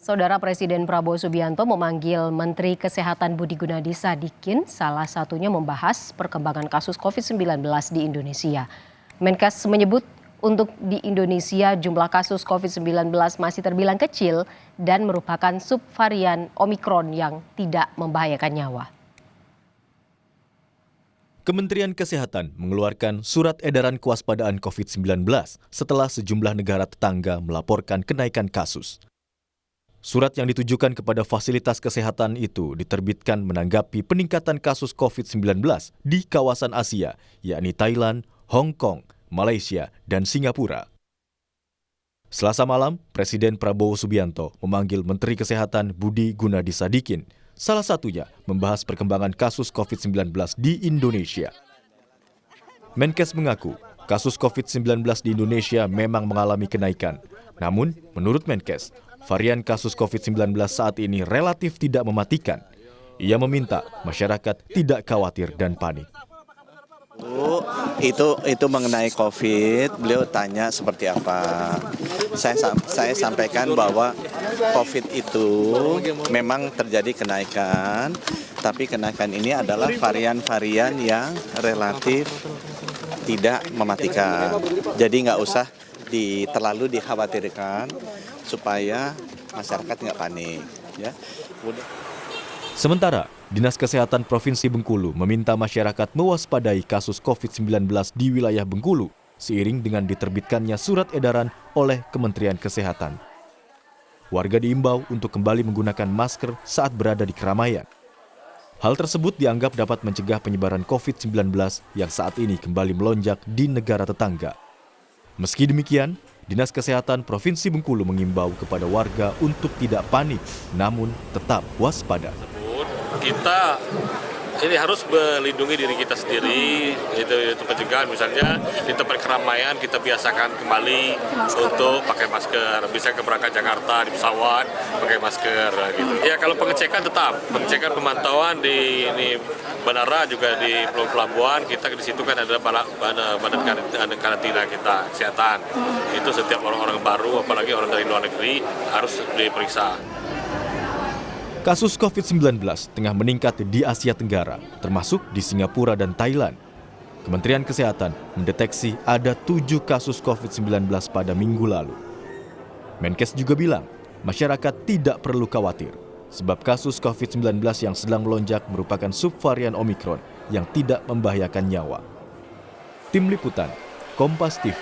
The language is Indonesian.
Saudara Presiden Prabowo Subianto memanggil Menteri Kesehatan Budi Gunadi Sadikin, salah satunya membahas perkembangan kasus COVID-19 di Indonesia. Menkes menyebut untuk di Indonesia jumlah kasus COVID-19 masih terbilang kecil dan merupakan subvarian Omikron yang tidak membahayakan nyawa. Kementerian Kesehatan mengeluarkan surat edaran kewaspadaan COVID-19 setelah sejumlah negara tetangga melaporkan kenaikan kasus. Surat yang ditujukan kepada fasilitas kesehatan itu diterbitkan menanggapi peningkatan kasus COVID-19 di kawasan Asia, yakni Thailand, Hong Kong, Malaysia, dan Singapura. Selasa malam, Presiden Prabowo Subianto memanggil Menteri Kesehatan Budi Gunadi Sadikin, salah satunya membahas perkembangan kasus COVID-19 di Indonesia. Menkes mengaku, kasus COVID-19 di Indonesia memang mengalami kenaikan. Namun, menurut Menkes, varian kasus COVID-19 saat ini relatif tidak mematikan. Ia meminta masyarakat tidak khawatir dan panik. Itu mengenai COVID, beliau tanya seperti apa. Saya sampaikan bahwa COVID itu memang terjadi kenaikan, tapi kenaikan ini adalah varian-varian yang relatif tidak mematikan. Jadi nggak usah terlalu dikhawatirkan supaya masyarakat nggak panik. Ya. Sementara, Dinas Kesehatan Provinsi Bengkulu meminta masyarakat mewaspadai kasus COVID-19 di wilayah Bengkulu seiring dengan diterbitkannya surat edaran oleh Kementerian Kesehatan. Warga diimbau untuk kembali menggunakan masker saat berada di keramaian. Hal tersebut dianggap dapat mencegah penyebaran COVID-19 yang saat ini kembali melonjak di negara tetangga. Meski demikian, Dinas Kesehatan Provinsi Bengkulu mengimbau kepada warga untuk tidak panik, namun tetap waspada. Kita ini harus melindungi diri kita sendiri, itu pencegahan. Misalnya di tempat keramaian kita biasakan kembali untuk pakai masker. Bisa ke berangkat Jakarta di pesawat pakai masker gitu. Ya kalau pengecekan tetap, pengecekan pemantauan di bandara juga di pelabuhan kita di situ kan ada badan karantina kita kesehatan. Itu setiap orang-orang baru apalagi orang dari luar negeri harus diperiksa. Kasus COVID-19 tengah meningkat di Asia Tenggara, termasuk di Singapura dan Thailand. Kementerian Kesehatan mendeteksi ada 7 kasus COVID-19 pada minggu lalu. Menkes juga bilang, masyarakat tidak perlu khawatir, sebab kasus COVID-19 yang sedang melonjak merupakan subvarian Omikron yang tidak membahayakan nyawa. Tim Liputan, Kompas TV.